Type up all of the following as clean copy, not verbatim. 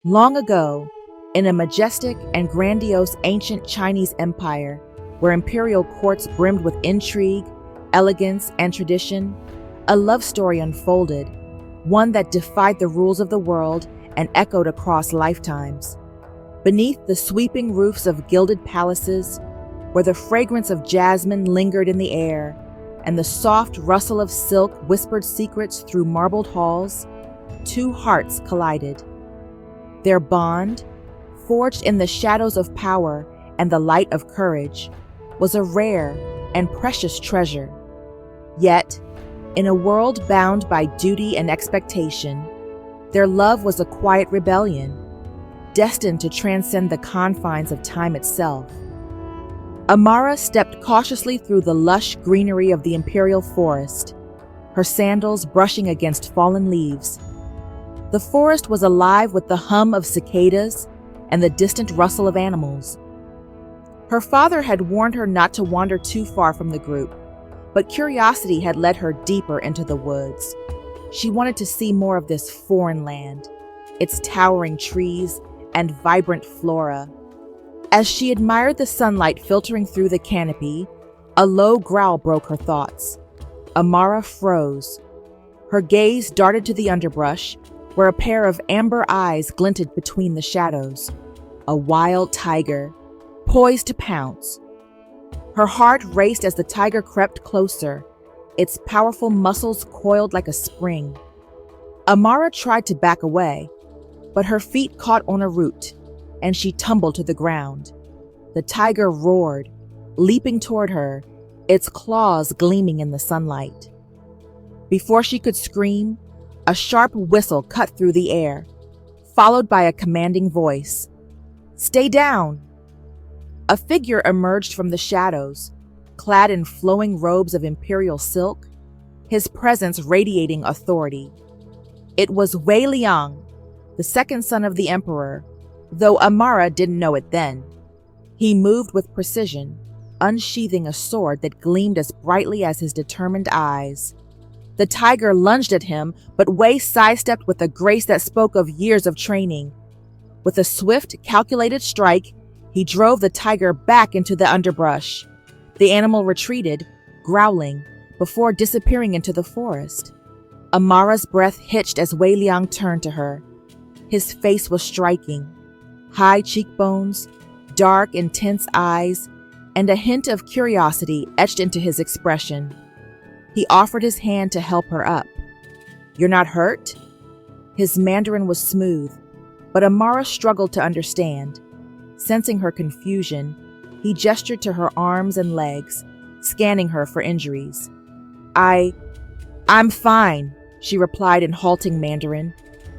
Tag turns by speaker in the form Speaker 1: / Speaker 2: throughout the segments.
Speaker 1: Long ago, in a majestic and grandiose ancient Chinese empire where imperial courts brimmed with intrigue, elegance, and tradition, a love story unfolded, one that defied the rules of the world and echoed across lifetimes. Beneath the sweeping roofs of gilded palaces, where the fragrance of jasmine lingered in the air and the soft rustle of silk whispered secrets through marbled halls, two hearts collided. Their bond, forged in the shadows of power and the light of courage, was a rare and precious treasure. Yet, in a world bound by duty and expectation, their love was a quiet rebellion, destined to transcend the confines of time itself. Amara stepped cautiously through the lush greenery of the imperial forest, her sandals brushing against fallen leaves. The forest was alive with the hum of cicadas and the distant rustle of animals. Her father had warned her not to wander too far from the group, but curiosity had led her deeper into the woods. She wanted to see more of this foreign land, its towering trees and vibrant flora. As she admired the sunlight filtering through the canopy, a low growl broke her thoughts. Amara froze. Her gaze darted to the underbrush, where a pair of amber eyes glinted between the shadows. A wild tiger, poised to pounce. Her heart raced as the tiger crept closer, its powerful muscles coiled like a spring. Amara tried to back away, but her feet caught on a root, and she tumbled to the ground. The tiger roared, leaping toward her, its claws gleaming in the sunlight. Before she could scream, a sharp whistle cut through the air, followed by a commanding voice. "Stay down!" A figure emerged from the shadows, clad in flowing robes of imperial silk, his presence radiating authority. It was Wei Liang, the second son of the emperor, though Amara didn't know it then. He moved with precision, unsheathing a sword that gleamed as brightly as his determined eyes. The tiger lunged at him, but Wei sidestepped with a grace that spoke of years of training. With a swift, calculated strike, he drove the tiger back into the underbrush. The animal retreated, growling, before disappearing into the forest. Amara's breath hitched as Wei Liang turned to her. His face was striking. High cheekbones, dark, intense eyes, and a hint of curiosity etched into his expression. He offered his hand to help her up. "You're not hurt?" His Mandarin was smooth, but Amara struggled to understand. Sensing her confusion, he gestured to her arms and legs, scanning her for injuries. I'm fine," she replied in halting Mandarin,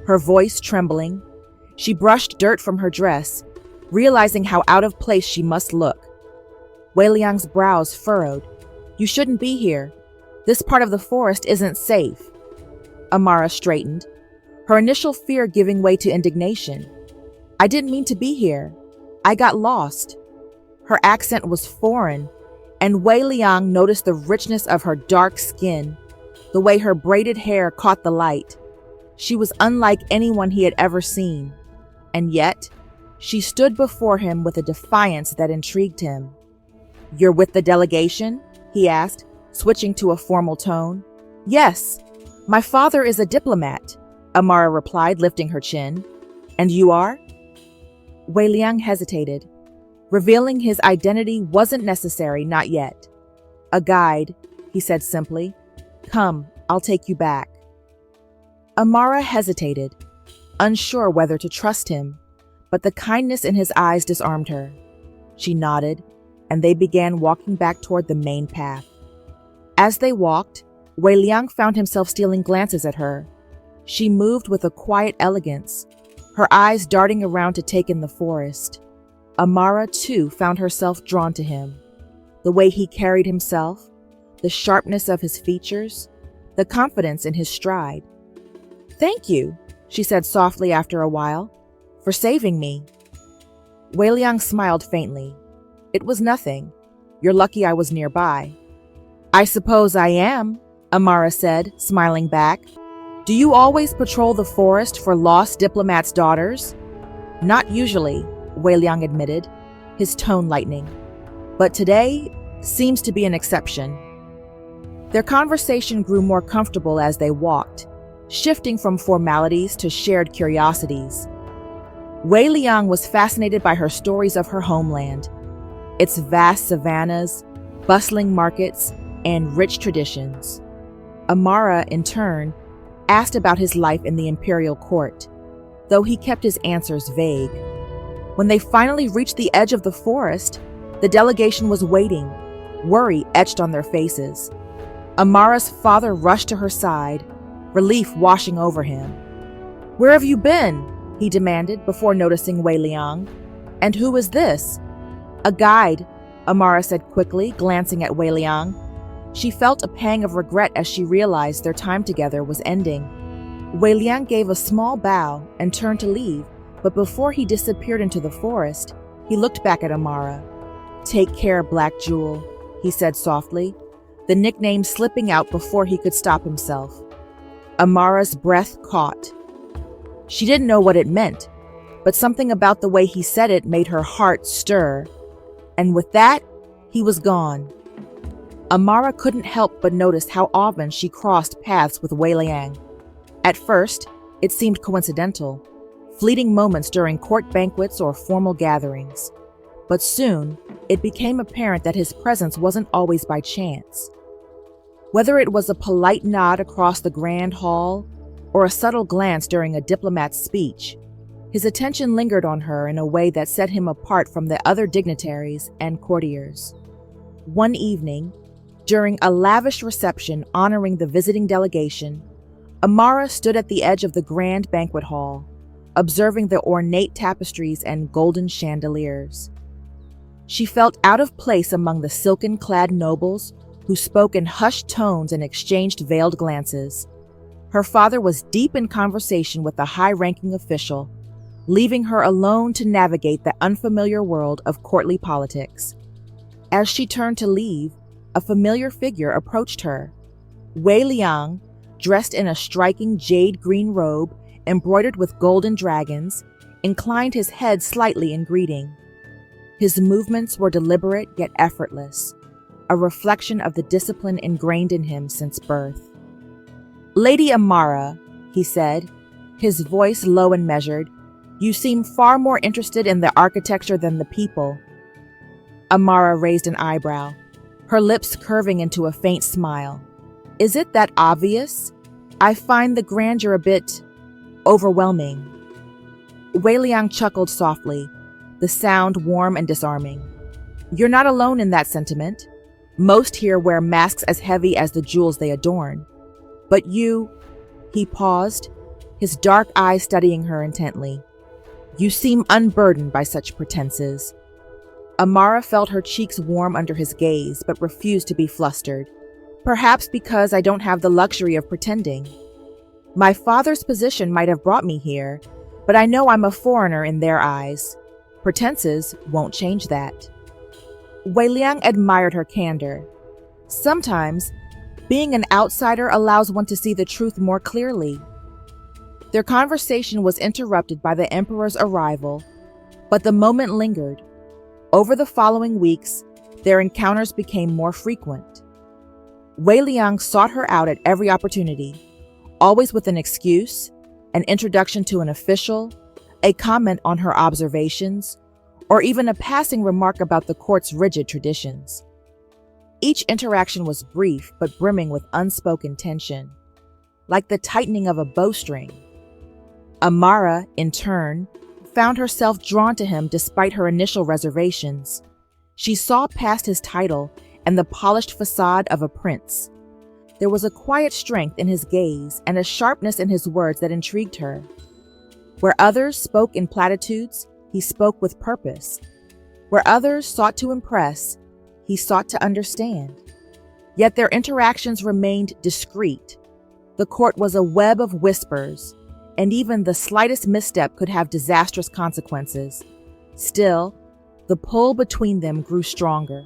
Speaker 1: her voice trembling. She brushed dirt from her dress, realizing how out of place she must look. Wei Liang's brows furrowed. "You shouldn't be here. This part of the forest isn't safe." Amara straightened, her initial fear giving way to indignation. "I didn't mean to be here. I got lost." Her accent was foreign, and Wei Liang noticed the richness of her dark skin, the way her braided hair caught the light. She was unlike anyone he had ever seen, and yet she stood before him with a defiance that intrigued him. "You're with the delegation?" he asked, switching to a formal tone. "Yes, my father is a diplomat," Amara replied, lifting her chin. "And you are?" Wei Liang hesitated. Revealing his identity wasn't necessary, not yet. "A guide," he said simply. "Come, I'll take you back." Amara hesitated, unsure whether to trust him, but the kindness in his eyes disarmed her. She nodded, and they began walking back toward the main path. As they walked, Wei Liang found himself stealing glances at her. She moved with a quiet elegance, her eyes darting around to take in the forest. Amara, too, found herself drawn to him. The way he carried himself, the sharpness of his features, the confidence in his stride. "Thank you," she said softly after a while, "for saving me." Wei Liang smiled faintly. "It was nothing. You're lucky I was nearby." "I suppose I am," Amara said, smiling back. "Do you always patrol the forest for lost diplomats' daughters?" Not usually, Wei Liang admitted, his tone lightening. But today seems to be an exception. Their conversation grew more comfortable as they walked, shifting from formalities to shared curiosities. Wei Liang was fascinated by her stories of her homeland, its vast savannas, bustling markets, and rich traditions. Amara, in turn, asked about his life in the imperial court, though he kept his answers vague. When they finally reached the edge of the forest, the delegation was waiting, worry etched on their faces. Amara's father rushed to her side, relief washing over him. "Where have you been?" he demanded before noticing Wei Liang. "And who is this?" "A guide," Amara said quickly, glancing at Wei Liang. She felt a pang of regret as she realized their time together was ending. Wei Liang gave a small bow and turned to leave, but before he disappeared into the forest, he looked back at Amara. "Take care, Black Jewel," he said softly, the nickname slipping out before he could stop himself. Amara's breath caught. She didn't know what it meant, but something about the way he said it made her heart stir. And with that, he was gone. Amara couldn't help but notice how often she crossed paths with Wei Liang. At first, it seemed coincidental, fleeting moments during court banquets or formal gatherings. But soon, it became apparent that his presence wasn't always by chance. Whether it was a polite nod across the grand hall or a subtle glance during a diplomat's speech, his attention lingered on her in a way that set him apart from the other dignitaries and courtiers. One evening, during a lavish reception honoring the visiting delegation, Amara stood at the edge of the grand banquet hall, observing the ornate tapestries and golden chandeliers. She felt out of place among the silken-clad nobles who spoke in hushed tones and exchanged veiled glances. Her father was deep in conversation with a high-ranking official, leaving her alone to navigate the unfamiliar world of courtly politics. As she turned to leave, a familiar figure approached her. Wei Liang, dressed in a striking jade-green robe embroidered with golden dragons, inclined his head slightly in greeting. His movements were deliberate yet effortless, a reflection of the discipline ingrained in him since birth. "Lady Amara," he said, his voice low and measured, "you seem far more interested in the architecture than the people." Amara raised an eyebrow, her lips curving into a faint smile. "Is it that obvious? I find the grandeur a bit overwhelming." Wei Liang chuckled softly, the sound warm and disarming. "You're not alone in that sentiment. Most here wear masks as heavy as the jewels they adorn. But you," he paused, his dark eyes studying her intently, "you seem unburdened by such pretenses." Amara felt her cheeks warm under his gaze, but refused to be flustered. "Perhaps because I don't have the luxury of pretending. My father's position might have brought me here, but I know I'm a foreigner in their eyes. Pretenses won't change that." Wei Liang admired her candor. Sometimes, being an outsider allows one to see the truth more clearly. Their conversation was interrupted by the emperor's arrival, but the moment lingered. Over the following weeks, their encounters became more frequent. Wei Liang sought her out at every opportunity, always with an excuse, an introduction to an official, a comment on her observations, or even a passing remark about the court's rigid traditions. Each interaction was brief but brimming with unspoken tension, like the tightening of a bowstring. Amara, in turn, found herself drawn to him despite her initial reservations. She saw past his title and the polished facade of a prince. There was a quiet strength in his gaze and a sharpness in his words that intrigued her. Where others spoke in platitudes, he spoke with purpose. Where others sought to impress, he sought to understand. Yet their interactions remained discreet. The court was a web of whispers, and even the slightest misstep could have disastrous consequences. Still, the pull between them grew stronger,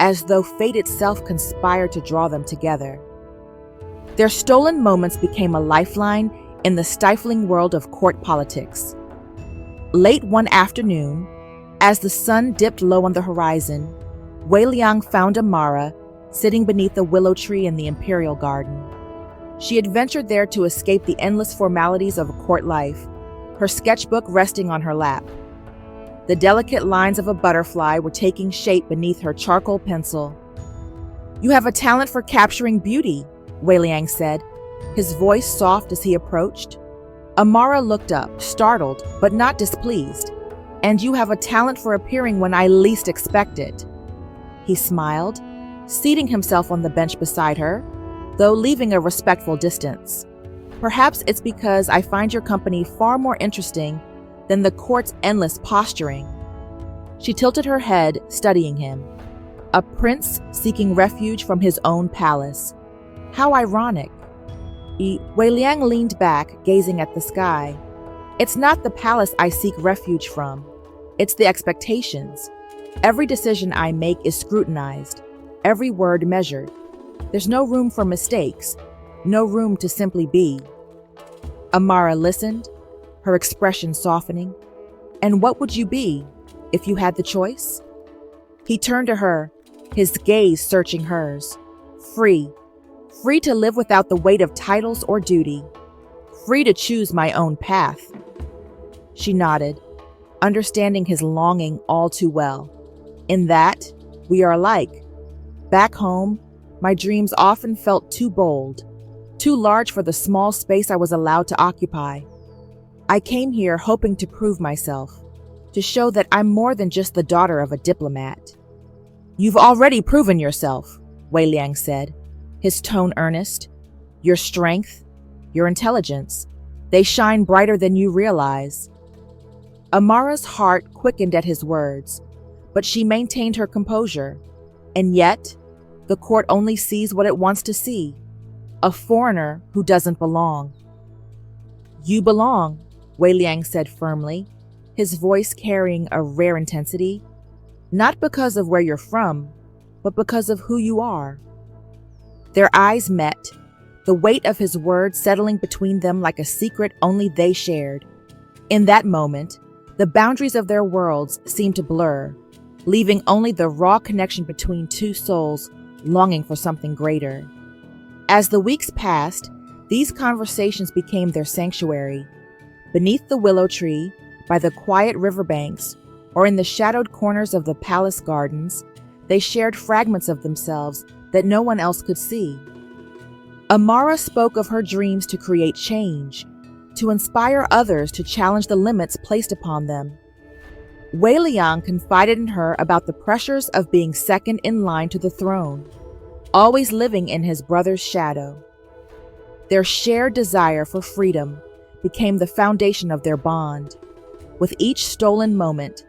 Speaker 1: as though fate itself conspired to draw them together. Their stolen moments became a lifeline in the stifling world of court politics. Late one afternoon, as the sun dipped low on the horizon, Wei Liang found Amara sitting beneath a willow tree in the imperial garden. She had ventured there to escape the endless formalities of a court life, her sketchbook resting on her lap. The delicate lines of a butterfly were taking shape beneath her charcoal pencil. "You have a talent for capturing beauty," Wei Liang said, his voice soft as he approached. Amara looked up, startled but not displeased. "And you have a talent for appearing when I least expect it." He smiled, seating himself on the bench beside her, though leaving a respectful distance. "Perhaps it's because I find your company far more interesting than the court's endless posturing." She tilted her head, studying him. A prince seeking refuge from his own palace. How ironic. Wei Liang leaned back, gazing at the sky. "It's not the palace I seek refuge from. It's the expectations. Every decision I make is scrutinized, every word measured. There's no room for mistakes, no room to simply be." Amara listened, her expression softening. "And what would you be, if you had the choice?" He turned to her, his gaze searching hers. "Free. Free to live without the weight of titles or duty. Free to choose my own path." She nodded, understanding his longing all too well. "In that, we are alike. Back home, my dreams often felt too bold, too large for the small space I was allowed to occupy. I came here hoping to prove myself, to show that I'm more than just the daughter of a diplomat." "You've already proven yourself," Wei Liang said, his tone earnest. "Your strength, your intelligence, they shine brighter than you realize." Amara's heart quickened at his words, but she maintained her composure. And yet, the court only sees what it wants to see. A foreigner who doesn't belong. "You belong," Wei Liang said firmly, his voice carrying a rare intensity. "Not because of where you're from, but because of who you are." Their eyes met, the weight of his words settling between them like a secret only they shared. In that moment, the boundaries of their worlds seemed to blur, leaving only the raw connection between two souls longing for something greater. As the weeks passed, these conversations became their sanctuary. Beneath the willow tree, by the quiet riverbanks, or in the shadowed corners of the palace gardens, they shared fragments of themselves that no one else could see. Amara spoke of her dreams to create change, to inspire others to challenge the limits placed upon them. Wei Liang confided in her about the pressures of being second in line to the throne, always living in his brother's shadow. Their shared desire for freedom became the foundation of their bond. With each stolen moment,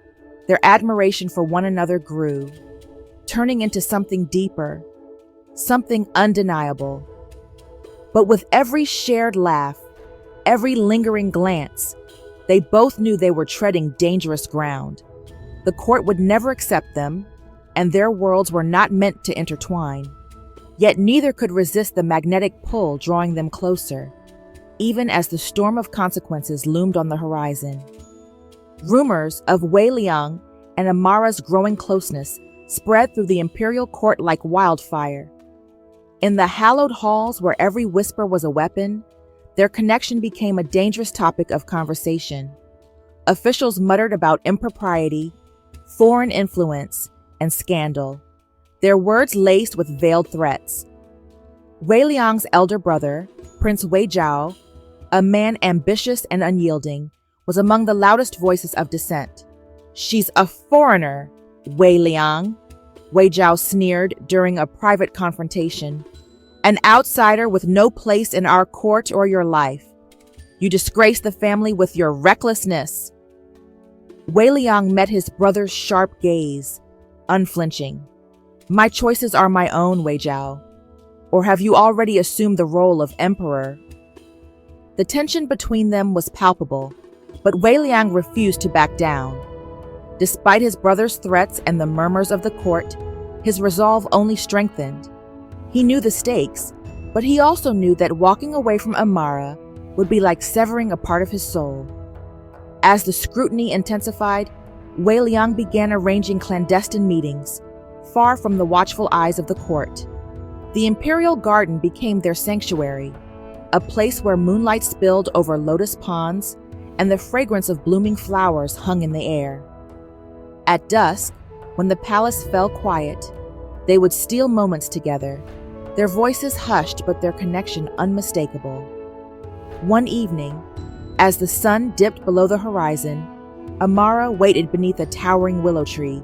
Speaker 1: their admiration for one another grew, turning into something deeper, something undeniable. But with every shared laugh, every lingering glance, they both knew they were treading dangerous ground. The court would never accept them, and their worlds were not meant to intertwine. Yet neither could resist the magnetic pull drawing them closer, even as the storm of consequences loomed on the horizon. Rumors of Wei Liang and Amara's growing closeness spread through the imperial court like wildfire. In the hallowed halls where every whisper was a weapon, their connection became a dangerous topic of conversation. Officials muttered about impropriety, foreign influence, and scandal, their words laced with veiled threats. Wei Liang's elder brother, Prince Wei Zhao, a man ambitious and unyielding, was among the loudest voices of dissent. "She's a foreigner, Wei Liang," Wei Zhao sneered during a private confrontation. "An outsider with no place in our court or your life. You disgrace the family with your recklessness." Wei Liang met his brother's sharp gaze, unflinching. "My choices are my own, Wei Zhao. Or have you already assumed the role of emperor?" The tension between them was palpable, but Wei Liang refused to back down. Despite his brother's threats and the murmurs of the court, his resolve only strengthened. He knew the stakes, but he also knew that walking away from Amara would be like severing a part of his soul. As the scrutiny intensified, Wei Liang began arranging clandestine meetings, far from the watchful eyes of the court. The imperial garden became their sanctuary, a place where moonlight spilled over lotus ponds and the fragrance of blooming flowers hung in the air. At dusk, when the palace fell quiet, they would steal moments together, their voices hushed but their connection unmistakable. One evening, as the sun dipped below the horizon, Amara waited beneath a towering willow tree,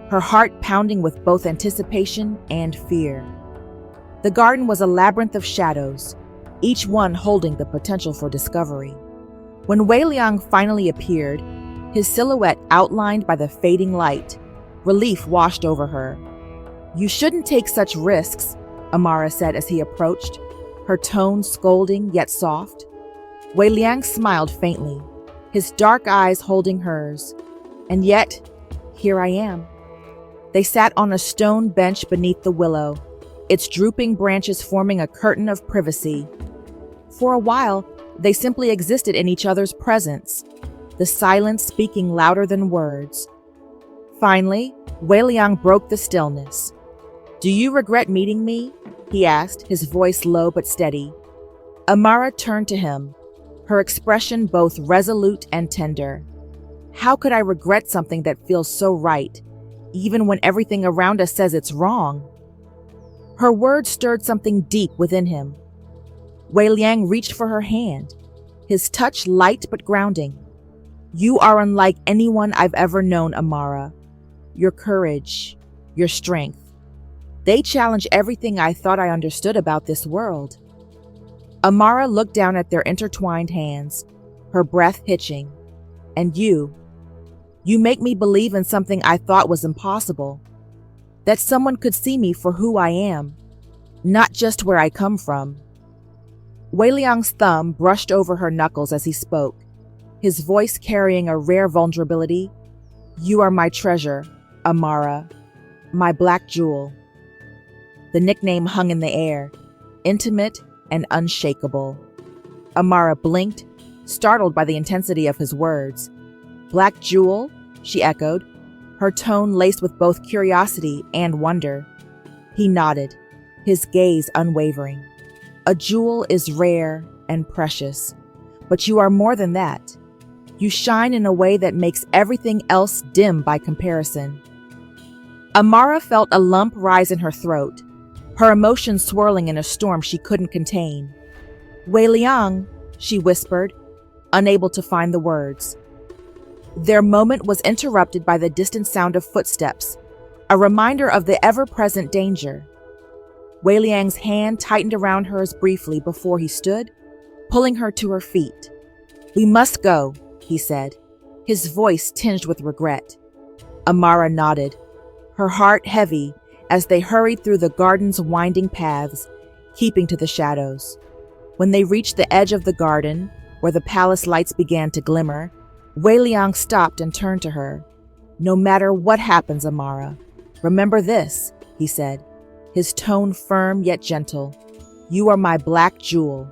Speaker 1: her heart pounding with both anticipation and fear. The garden was a labyrinth of shadows, each one holding the potential for discovery. When Wei Liang finally appeared, his silhouette outlined by the fading light, relief washed over her. "You shouldn't take such risks," Amara said as he approached, her tone scolding yet soft. Wei Liang smiled faintly, his dark eyes holding hers. "And yet, here I am." They sat on a stone bench beneath the willow, its drooping branches forming a curtain of privacy. For a while, they simply existed in each other's presence, the silence speaking louder than words. Finally, Wei Liang broke the stillness. "Do you regret meeting me?" he asked, his voice low but steady. Amara turned to him, her expression both resolute and tender. "How could I regret something that feels so right, even when everything around us says it's wrong?" Her words stirred something deep within him. Wei Liang reached for her hand, his touch light but grounding. "You are unlike anyone I've ever known, Amara. Your courage, your strength. They challenge everything I thought I understood about this world." Amara looked down at their intertwined hands, her breath hitching. "And you make me believe in something I thought was impossible. That someone could see me for who I am, not just where I come from." Wei Liang's thumb brushed over her knuckles as he spoke, his voice carrying a rare vulnerability. "You are my treasure, Amara, my black jewel." The nickname hung in the air, intimate and unshakable. Amara blinked, startled by the intensity of his words. "Black jewel?" she echoed, her tone laced with both curiosity and wonder. He nodded, his gaze unwavering. "A jewel is rare and precious, but you are more than that. You shine in a way that makes everything else dim by comparison." Amara felt a lump rise in her throat, her emotions swirling in a storm she couldn't contain. "Wei Liang," she whispered, unable to find the words. Their moment was interrupted by the distant sound of footsteps, a reminder of the ever-present danger. Wei Liang's hand tightened around hers briefly before he stood, pulling her to her feet. "We must go," he said, his voice tinged with regret. Amara nodded, her heart heavy as they hurried through the garden's winding paths, keeping to the shadows. When they reached the edge of the garden, where the palace lights began to glimmer, Wei Liang stopped and turned to her. "No matter what happens, Amara, remember this," he said, his tone firm yet gentle. "You are my black jewel,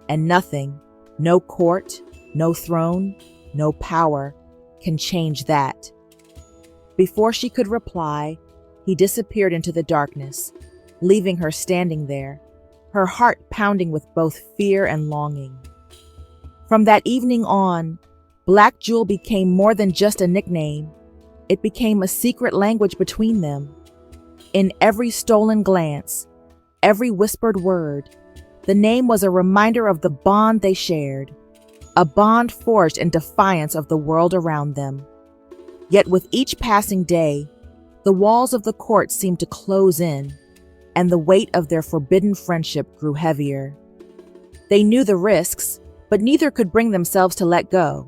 Speaker 1: and nothing, no court, no throne, no power, can change that." Before she could reply, he disappeared into the darkness, leaving her standing there, her heart pounding with both fear and longing. From that evening on, Black Jewel became more than just a nickname. It became a secret language between them. In every stolen glance, every whispered word, the name was a reminder of the bond they shared, a bond forged in defiance of the world around them. Yet with each passing day, the walls of the court seemed to close in, and the weight of their forbidden friendship grew heavier. They knew the risks, but neither could bring themselves to let go.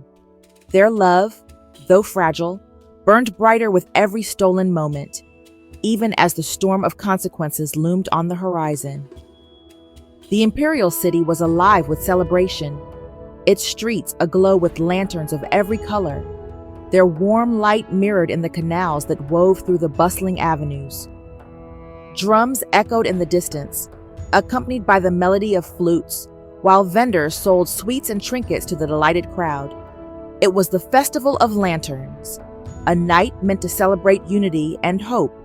Speaker 1: Their love, though fragile, burned brighter with every stolen moment, even as the storm of consequences loomed on the horizon. The imperial city was alive with celebration, its streets aglow with lanterns of every color, their warm light mirrored in the canals that wove through the bustling avenues. Drums echoed in the distance, accompanied by the melody of flutes, while vendors sold sweets and trinkets to the delighted crowd. It was the Festival of Lanterns, a night meant to celebrate unity and hope.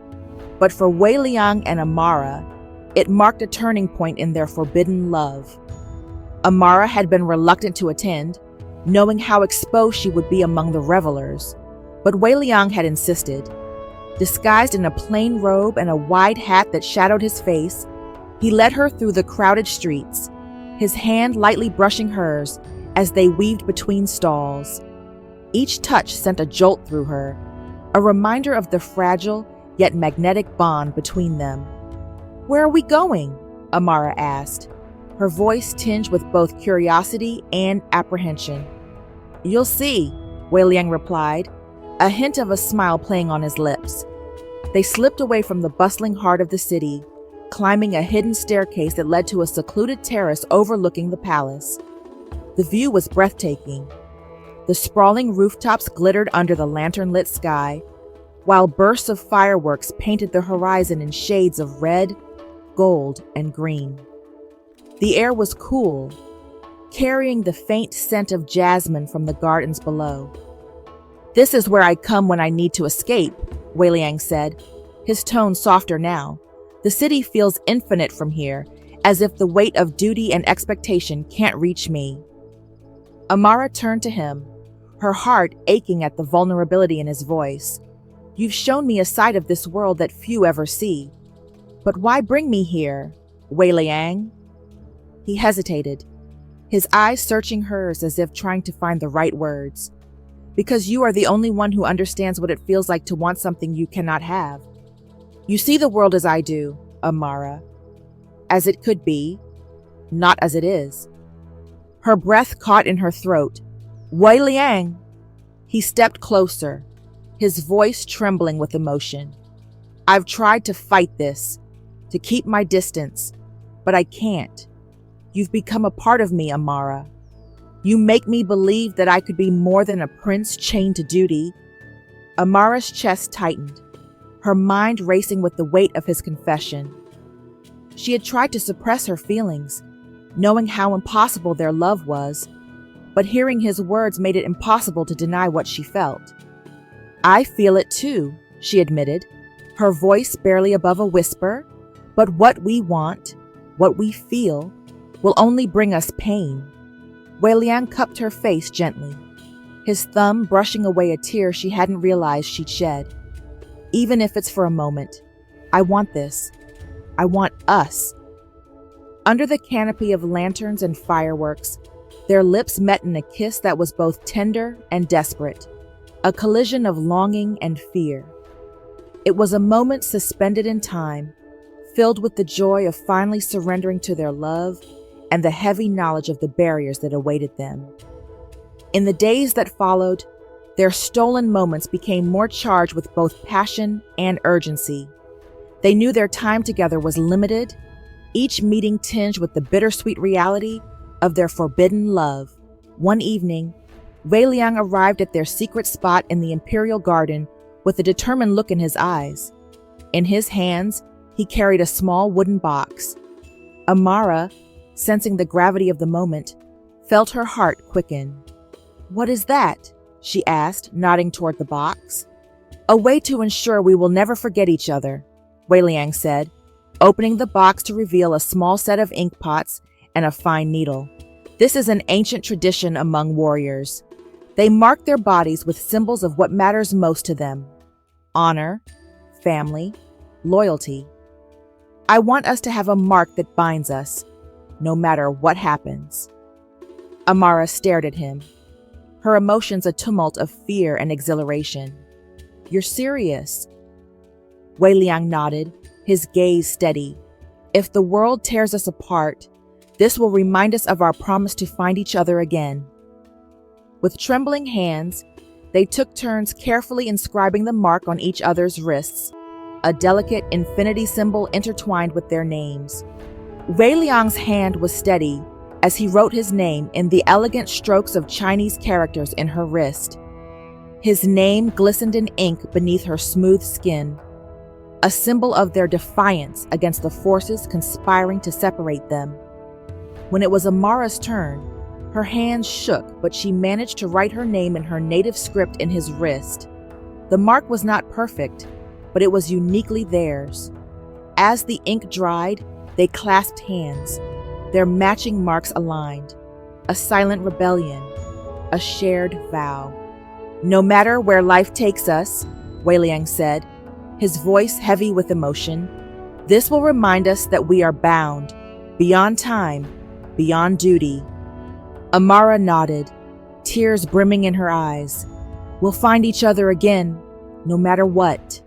Speaker 1: But for Wei Liang and Amara, it marked a turning point in their forbidden love. Amara had been reluctant to attend, knowing how exposed she would be among the revelers, but Wei Liang had insisted. Disguised in a plain robe and a wide hat that shadowed his face, he led her through the crowded streets, his hand lightly brushing hers as they weaved between stalls. Each touch sent a jolt through her, a reminder of the fragile yet magnetic bond between them. "Where are we going?" Amara asked, her voice tinged with both curiosity and apprehension. "You'll see," Wei Liang replied, a hint of a smile playing on his lips. They slipped away from the bustling heart of the city, climbing a hidden staircase that led to a secluded terrace overlooking the palace. The view was breathtaking. The sprawling rooftops glittered under the lantern-lit sky, while bursts of fireworks painted the horizon in shades of red, gold, and green. The air was cool, carrying the faint scent of jasmine from the gardens below. "This is where I come when I need to escape," Wei Liang said, his tone softer now. "The city feels infinite from here, as if the weight of duty and expectation can't reach me." Amara turned to him, her heart aching at the vulnerability in his voice. "You've shown me a side of this world that few ever see. But why bring me here, Wei Liang?" He hesitated, his eyes searching hers as if trying to find the right words. "Because you are the only one who understands what it feels like to want something you cannot have. You see the world as I do, Amara. As it could be, not as it is." Her breath caught in her throat. "Wei Liang!" He stepped closer, his voice trembling with emotion. "I've tried to fight this, to keep my distance, but I can't. You've become a part of me, Amara. You make me believe that I could be more than a prince chained to duty." Amara's chest tightened, her mind racing with the weight of his confession. She had tried to suppress her feelings, knowing how impossible their love was, but hearing his words made it impossible to deny what she felt. "I feel it too," she admitted, her voice barely above a whisper, "but what we want, what we feel, will only bring us pain." Wei Liang cupped her face gently, his thumb brushing away a tear she hadn't realized she'd shed. "Even if it's for a moment, I want this. I want us." Under the canopy of lanterns and fireworks, their lips met in a kiss that was both tender and desperate, a collision of longing and fear. It was a moment suspended in time, filled with the joy of finally surrendering to their love and the heavy knowledge of the barriers that awaited them. In the days that followed, their stolen moments became more charged with both passion and urgency. They knew their time together was limited, each meeting tinged with the bittersweet reality of their forbidden love. One evening, Wei Liang arrived at their secret spot in the imperial garden with a determined look in his eyes. In his hands, he carried a small wooden box. Amara, sensing the gravity of the moment, felt her heart quicken. "What is that?" she asked, nodding toward the box. "A way to ensure we will never forget each other," Wei Liang said, opening the box to reveal a small set of ink pots and a fine needle. "This is an ancient tradition among warriors. They mark their bodies with symbols of what matters most to them: honor, family, loyalty. I want us to have a mark that binds us, no matter what happens." Amara stared at him, her emotions a tumult of fear and exhilaration. "You're serious?" Wei Liang nodded, his gaze steady. "If the world tears us apart, this will remind us of our promise to find each other again." With trembling hands, they took turns carefully inscribing the mark on each other's wrists, a delicate infinity symbol intertwined with their names. Wei Liang's hand was steady as he wrote his name in the elegant strokes of Chinese characters in her wrist. His name glistened in ink beneath her smooth skin, a symbol of their defiance against the forces conspiring to separate them. When it was Amara's turn, Her hands shook, but she managed to write her name in her native script in his wrist. The mark was not perfect, but it was uniquely theirs. As the ink dried, they clasped hands, their matching marks aligned. A silent rebellion, a shared vow. "No matter where life takes us," Weiliang said, his voice heavy with emotion, "this will remind us that we are bound, beyond time, beyond duty." Amara nodded, tears brimming in her eyes. "We'll find each other again, no matter what."